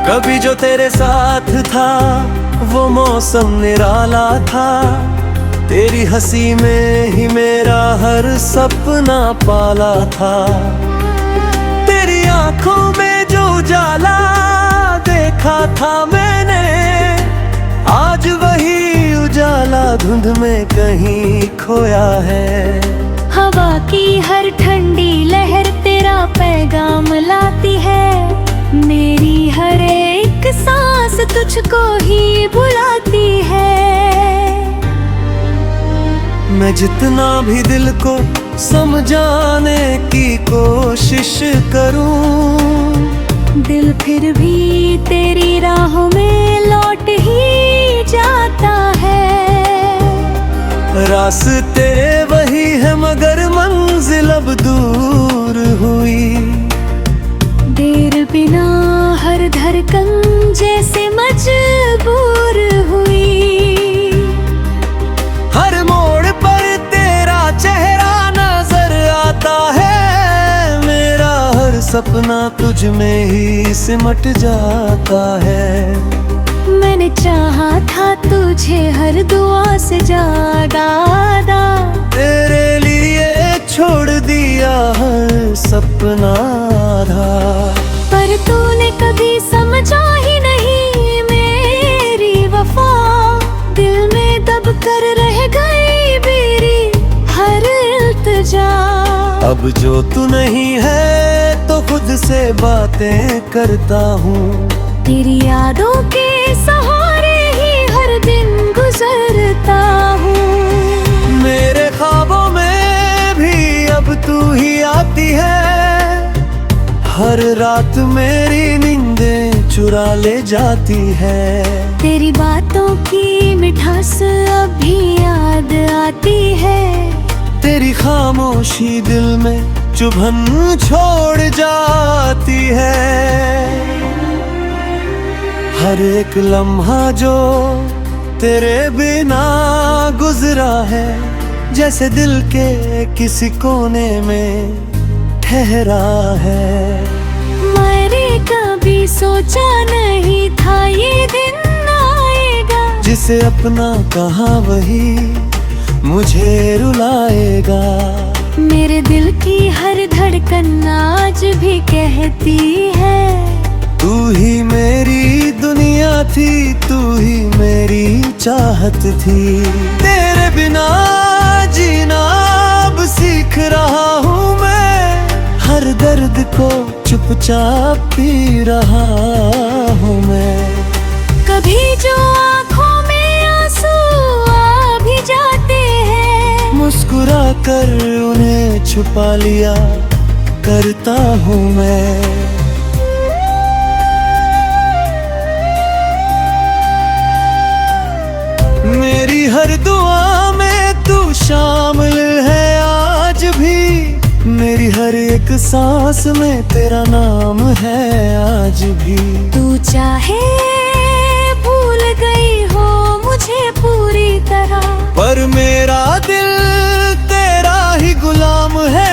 कभी जो तेरे साथ था वो मौसम निराला था, तेरी हंसी में ही मेरा हर सपना पाला था। तेरी आंखों में जो उजाला देखा था मैंने, आज वही उजाला धुंध में कहीं खोया है। हवा की हर ठंडी लहर तेरा पैगाम लाती है, मेरी हर एक सांस तुझको ही बुलाती है। मैं जितना भी दिल को समझाने की कोशिश करूं, दिल फिर भी तेरी राहों में लौट ही जाता है। रास्ते वही है मगर मंजिल अब दूर हुई, देर बिना हर धड़कन जैसे मजबूर हुई। हर मोड़ पर तेरा चेहरा नजर आता है, मेरा हर सपना तुझ में ही सिमट जाता है। मैंने चाहा था तुझे हर दुआ से ज्यादा, तेरे लिए छोड़ दिया हर सपना था। पर तूने कभी समझा ही नहीं मेरी वफा, दिल में दब कर रह गई मेरी हर इल्तिजा। अब जो तू नहीं है तो खुद से बातें करता हूँ, तेरी यादों के सहारे ही हर दिन गुजरता हूँ। मेरे ख्वाबों में भी अब तू ही आती है, हर रात मेरी नींदें चुरा ले जाती है। तेरी बातों की मिठास अब भी याद आती है, तेरी खामोशी दिल में चुभन छोड़ जाती है। हर एक लम्हा जो तेरे बिना गुजरा है, जैसे दिल के किसी कोने में ठहरा है। मैंने कभी सोचा नहीं था ये दिन आएगा, जिसे अपना कहा वही मुझे रुलाएगा। मेरे दिल की हर धड़कन आज भी कहती है, तू ही मेरी दुनिया थी, तू ही मेरी चाहत थी। तेरे बिना जीना अब सीख रहा हूँ मैं, हर दर्द को चुपचाप पी रहा हूँ मैं। कभी जो आँखों में आंसू आ भी जाते हैं, मुस्कुरा कर उन्हें छुपा लिया करता हूँ मैं। मेरी हर दुआ में तू शामिल है आज भी, मेरी हर एक सांस में तेरा नाम है आज भी। तू चाहे भूल गई हो मुझे पूरी तरह, पर मेरा दिल तेरा ही गुलाम है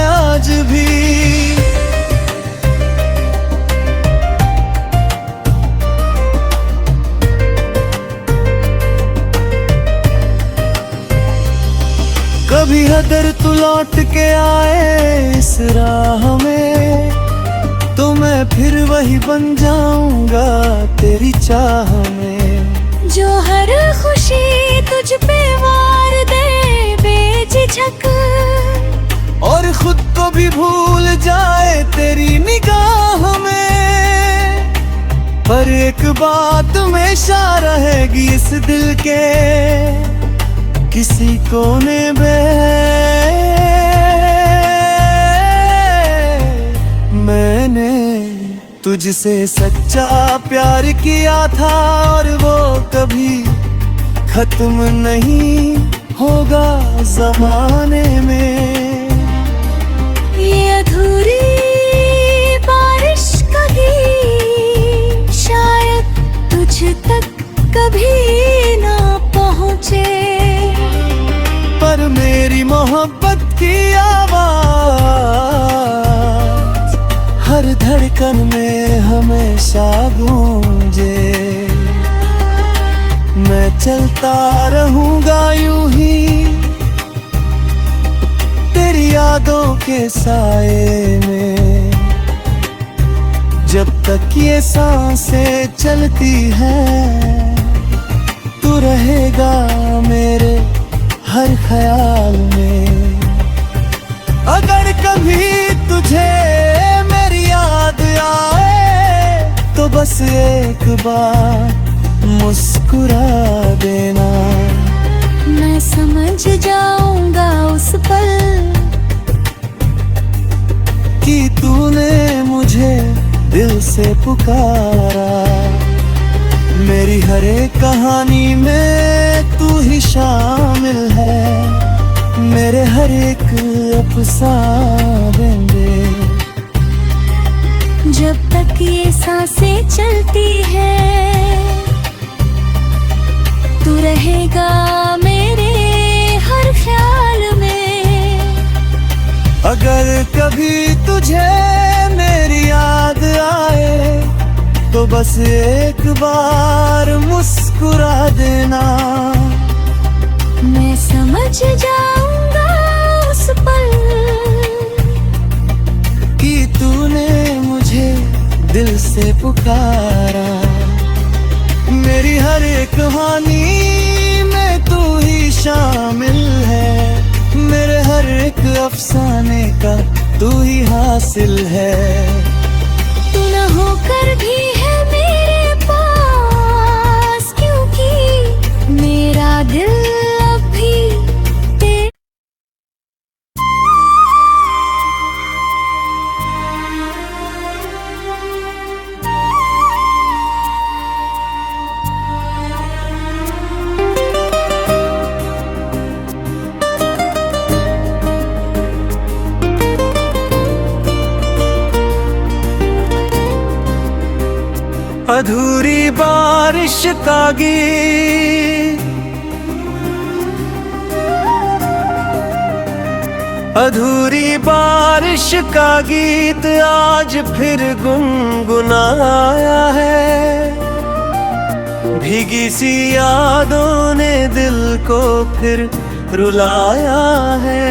आज भी। कभी अगर तू लौट के आए इस राह में, तो मैं फिर वही बन जाऊंगा तेरी चाह में। जो हर खुशी तुझ पे वार दे बेझिझक, और खुद को भी भूल जाए तेरी निगाह में। पर एक बात हमेशा रहेगी इस दिल के किसी कोने में, मैंने तुझसे सच्चा प्यार किया था, और वो कभी खत्म नहीं होगा जमाने में। ये अधूरी बारिश कभी शायद तुझ तक कभी ना पहुँचे, पर मेरी मोहब्बत की आवाज हर धड़कन धड़कन में हमेशा गूंजे। मैं चलता रहूंगा यूं ही तेरी यादों के साए में, जब तक ये सांसें चलती हैं तू रहेगा मेरे हर ख्याल में। अगर कभी तुझे मेरी याद आए तो बस एक बार मुस्कुरा देना। मैं समझ जाऊंगा उस पल कि तूने मुझे दिल से पुकारा। मेरी हर एक कहानी में तू ही शामिल है, मेरे हर एक अफसाने में। जब तक ये सांसें चलती है तू रहेगा मेरे हर ख्याल में। अगर कभी तुझे मेरी याद आए तो बस एक बार मुस्कुरा देना। मैं समझ जाऊंगा उस पल कि तूने मुझे दिल से पुकारा। मेरी हर एक कहानी में तू ही शामिल है, मेरे हर एक अफसाने का तू ही हासिल है। तू न होकर भी है मेरे पास, क्योंकि मेरा दिल अब भी अधूरी बारिश का गीत, अधूरी बारिश का गीत आज फिर गुनगुनाया है। भीगी सी यादों ने दिल को फिर रुलाया है।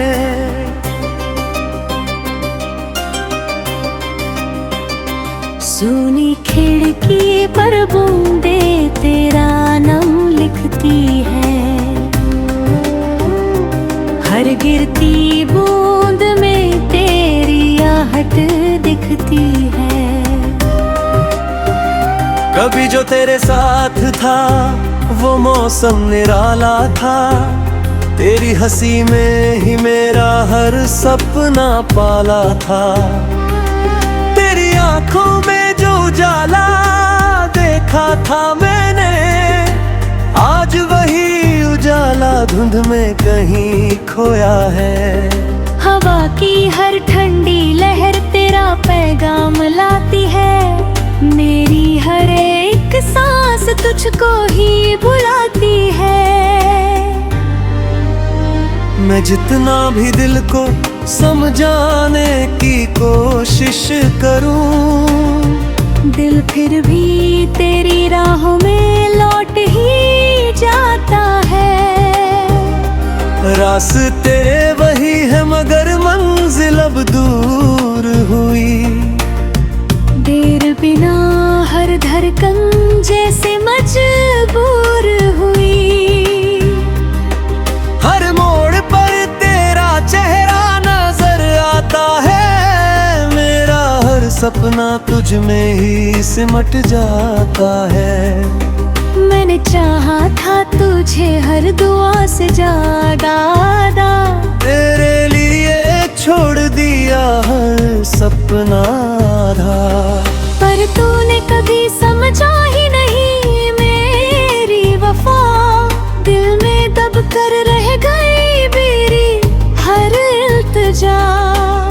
सुनी खिड़की पर बूंदे तेरा नाम लिखती है। हर गिरती बूंद में तेरी आहट दिखती है। कभी जो तेरे साथ था वो मौसम निराला था, तेरी हंसी में ही मेरा हर सपना पाला था। तेरी आंखों में जो उजाला देखा था मैंने, आज वही उजाला धुंध में कहीं खोया है। हवा की हर ठंडी लहर तेरा पैगाम लाती है। मेरी हर एक सांस तुझको ही बुलाती है। मैं जितना भी दिल को समझाने की कोशिश करूं, दिल फिर भी तेरी राहों में लौट ही जाता है। रास्ते वही है मगर मंजिल अब दूर हुई। देर बिना हर धड़कन जैसे मजबूर हुई। हर मोड़ पर तेरा चेहरा नजर आता है। मेरा हर सपना तुझ में ही सिमट जाता है। मैंने चाहा था तुझे हर दुआ से ज्यादा, तेरे लिए छोड़ दिया हर सपना था। पर तूने कभी समझा ही नहीं मेरी वफा। दिल में दब कर रह गई मेरी हर इल्तिजा।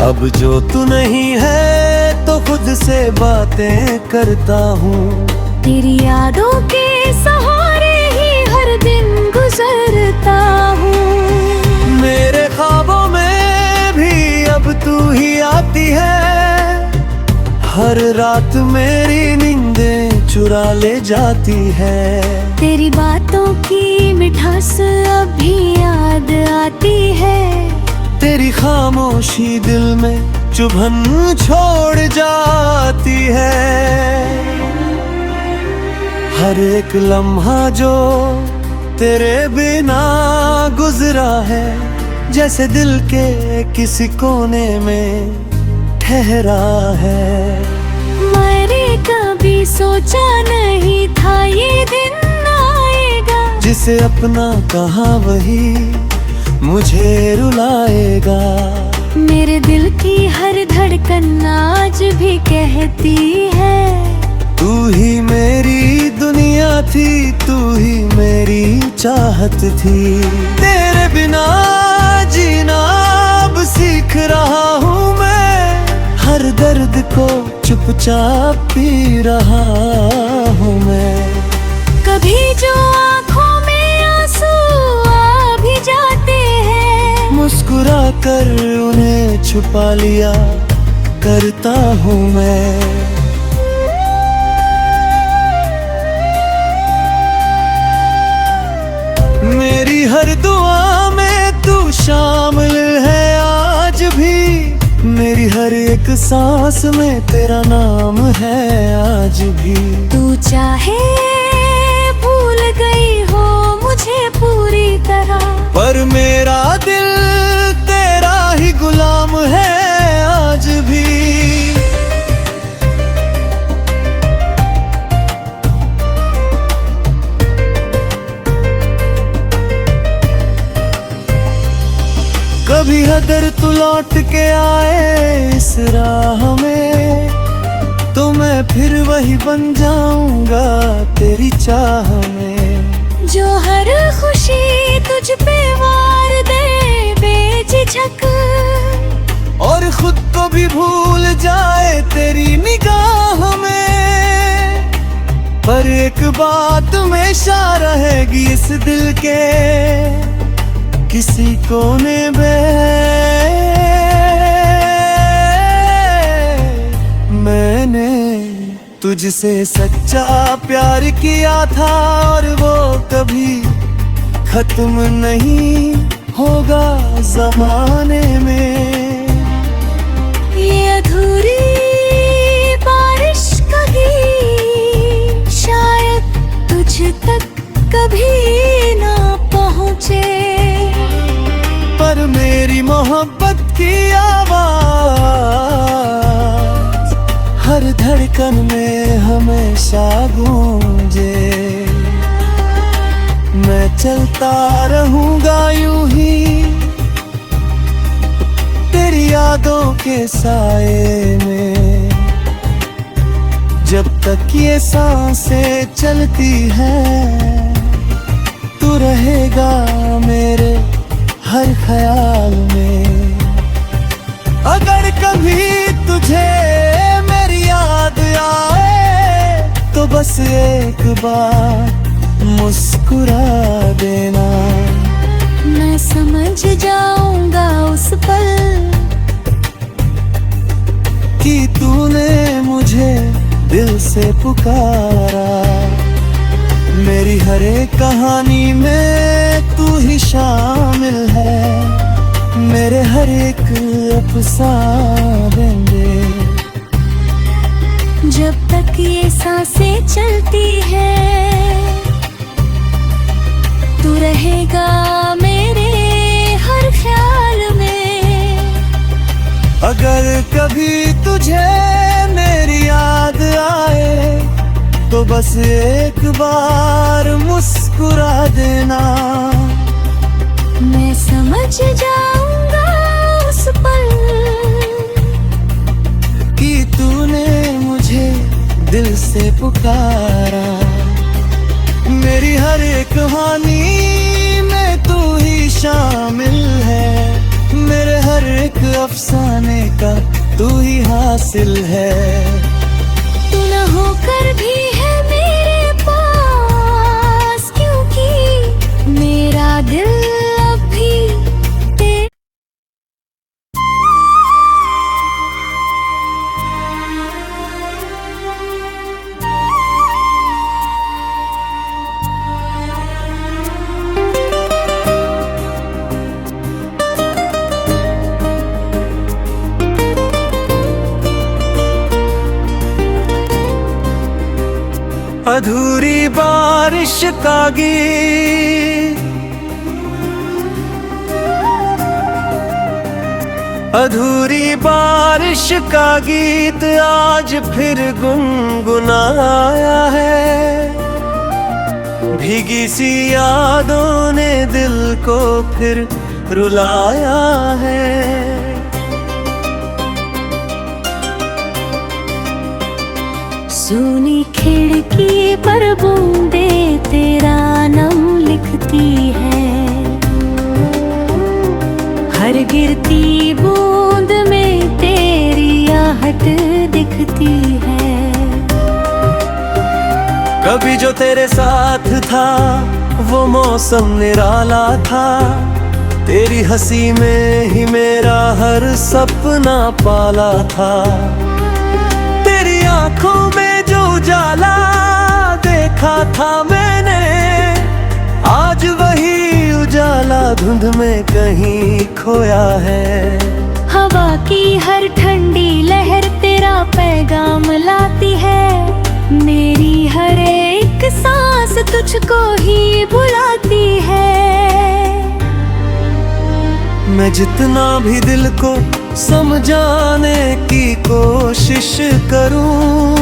अब जो तू नहीं है तो खुद से बातें करता हूँ। तेरी यादों के सहारे ही हर दिन गुजरता हूँ। मेरे ख्वाबों में भी अब तू ही आती है। हर रात मेरी नींदें चुरा ले जाती है। तेरी बातों की मिठास अभी याद आती है। तेरी खामोशी दिल में चुभन छोड़ जाती है। हर एक लम्हा जो तेरे बिना गुजरा है, जैसे दिल के किसी कोने में ठहरा है। मैंने कभी सोचा नहीं था ये दिन आएगा, जिसे अपना कहा वही मुझे रुलाएगा। मेरे दिल की हर धड़कन आज भी कहती है, तू ही मेरी दुनिया थी, तू ही मेरी चाहत थी। तेरे बिना जीना अब सीख रहा हूँ मैं, हर दर्द को चुपचाप पी रहा हूँ मैं। कभी जो आँखों में आंसू आ भी जाते हैं, मुस्कुरा कर उन्हें छुपा लिया करता हूँ मैं। मेरी हर दुआ में तू शामिल है आज भी, मेरी हर एक सांस में तेरा नाम है आज भी। तू चाहे भूल गई हो मुझे पूरी तरह, पर मेरा दिल तेरा ही गुलाम है आज भी। कभी अगर तू लौट के आए इस राह में, तो मैं फिर वही बन जाऊंगा तेरी चाह में। जो हर खुशी तुझ पे वार दे बेझिझक, और खुद को भी भूल जाए तेरी निगाह में। पर एक बात हमेशा रहेगी इस दिल के किसी कोने में, मैंने तुझसे सच्चा प्यार किया था, और वो कभी खत्म नहीं होगा जमाने में। ये अधूरी बारिश का गीत शायद तुझ तक कभी ना पहुँचे, पर मेरी मोहब्बत की आवाज हर धड़कन में हमेशा गूंजे। मैं चलता रहूंगा यूं ही तेरी यादों के साए में, जब तक ये सांसें चलती हैं तू रहेगा मेरे हर ख्याल में। अगर कभी तुझे मेरी याद आए, तो बस एक बार मुस्कुरा देना। मैं समझ जाऊंगा उस पल कि तूने मुझे दिल से पुकारा। मेरी हर एक कहानी में तू ही शामिल है, मेरे हर एक अफसाने में। जब तक ये सांसें चलती है, तू रहेगा मेरे हर ख्याल में। अगर कभी तुझे मेरी याद आए, तो बस एक बार मुस्कुरा देना। मैं समझ जाऊंगा उस पल कि तूने मुझे दिल से पुकारा। मेरी हर एक कहानी में तू ही शामिल है, मेरे हर एक अफसाने का तू ही हासिल है। तू न होकर भी है मेरे पास, क्योंकि मेरा दिल अब भी अधूरी बारिश का गीत, अधूरी बारिश का गीत आज फिर गुनगुनाया है। भीगी सी यादों ने दिल को फिर रुलाया है। सुनी खिड़की पर बूंदे तेरा नाम लिखती है, हर गिरती बूंद में तेरी आहट दिखती है। कभी जो तेरे साथ था वो मौसम निराला था, तेरी हंसी में ही मेरा हर सपना पाला था। तेरी आंखों में जो उजाला देखा था मैंने, आज वही उजाला धुंध में कहीं खोया है। हवा की हर ठंडी लहर तेरा पैगाम लाती है, मेरी हर एक सांस तुझको ही बुलाती है। मैं जितना भी दिल को समझाने की कोशिश करूं,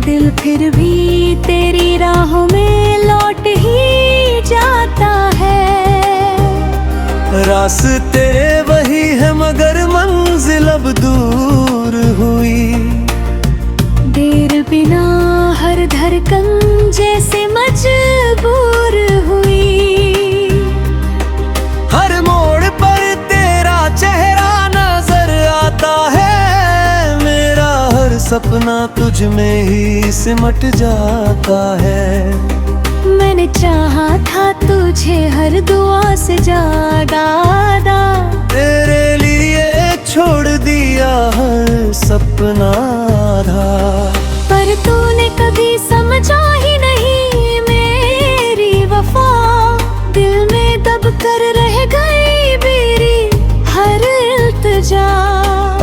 दिल फिर भी तेरी राहों में लौट ही जाता है। रास्ते वही है मगर मंजिल अब दूर हुई, देर बिना हर धड़कन जैसे मजबूर हुई। हर मोड़ पर तेरा चेहरा नजर आता है, मेरा हर सपना तुझ में ही सिमट जाता है। मैंने चाहा था तुझे हर दुआ से ज्यादा, तेरे लिए छोड़ दिया हर सपना था। पर तूने कभी समझा ही नहीं मेरी वफा, दिल में दब कर रह गई मेरी हर इल्तिजा।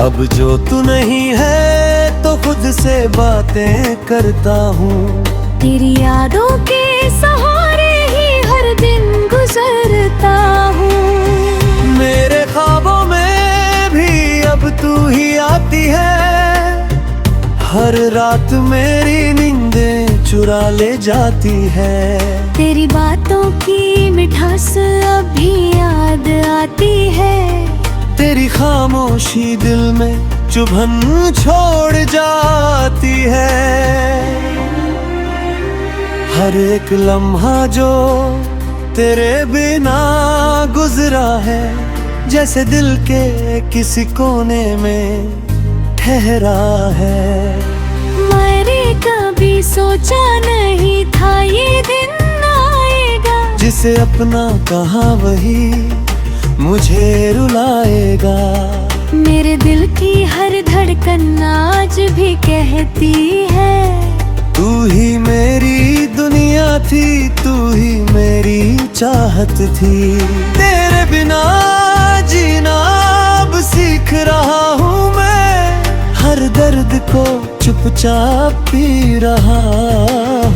अब जो तू नहीं है तो खुद से बातें करता हूँ, तेरी यादों के सहारे ही हर दिन गुजरता हूँ। मेरे ख्वाबों में भी अब तू ही आती है, हर रात मेरी नींदें चुरा ले जाती है। तेरी बातों की मिठास अब भी याद आती है, तेरी खामोशी दिल में चुभन छोड़ जाती है। हर एक लम्हा जो तेरे बिना गुजरा है, जैसे दिल के किसी कोने में ठहरा है। मैंने कभी सोचा नहीं था ये दिन आएगा, जिसे अपना कहा वही मुझे रुलाएगा। मेरे दिल की हर धड़कन आज भी कहती है, तू ही मेरी दुनिया थी, तू ही मेरी चाहत थी। तेरे बिना जीना अब सीख रहा हूँ मैं, हर दर्द को चुपचाप पी रहा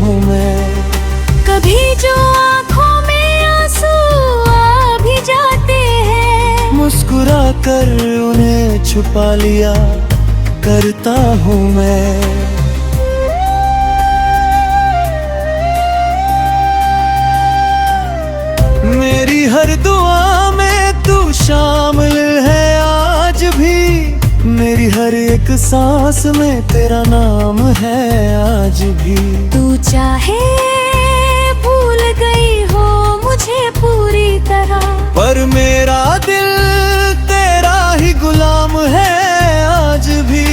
हूँ मैं। कभी जो आँखों में आंसू आ भी जाते हैं, मुस्कुरा कर उन्हें छुपा लिया करता हूँ मैं। मेरी हर दुआ में तू शामिल है आज भी, मेरी हर एक सांस में तेरा नाम है आज भी। तू चाहे भूल गई हो मुझे पूरी तरह, पर मेरा दिल तेरा ही गुलाम है आज भी।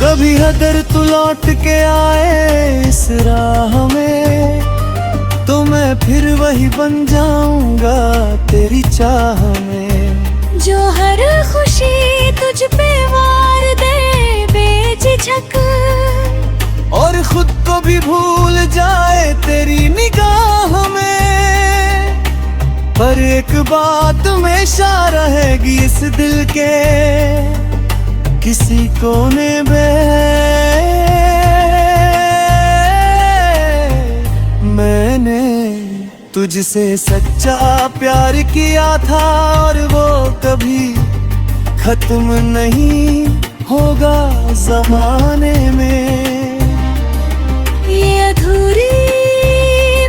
कभी अगर तू लौट के आए इस राह में, तो मैं फिर वही बन जाऊंगा तेरी चाह में। जो हर खुशी तुझ पे वार दे बेझिझक, और खुद को भी भूल जाए तेरी निगाह में। पर एक बात हमेशा रहेगी इस दिल के किसी कोने में। मैंने तुझसे सच्चा प्यार किया था और वो कभी खत्म नहीं होगा ज़माने में। ये अधूरी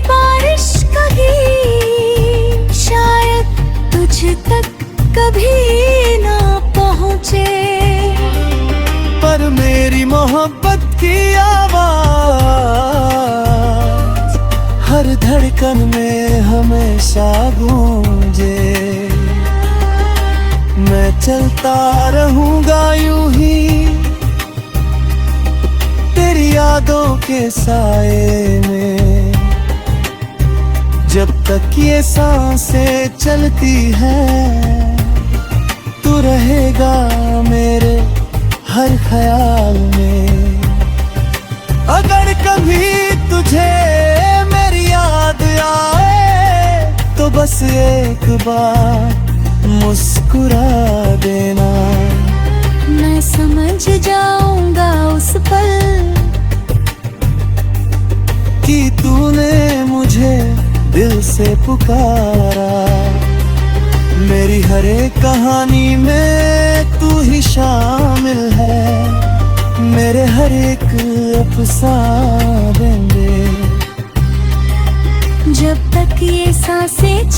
बारिश का गीत शायद तुझ तक कभी ना पहुँचे, पर मेरी मोहब्बत की आवाज़ हर धड़कन में हमेशा गूंजे। मैं चलता रहूंगा यूं ही तेरी यादों के साए में, जब तक ये सांसें चलती हैं तू रहेगा मेरे हर ख्याल में। अगर कभी तुझे मेरी याद आए तो बस एक बार मुस्कुरा देना। मैं समझ जाऊंगा उस पल कि तूने मुझे दिल से पुकारा। मेरी हर एक कहानी में तू ही शामिल है, मेरे हर एक अफसाने में। जब तक ये सांसें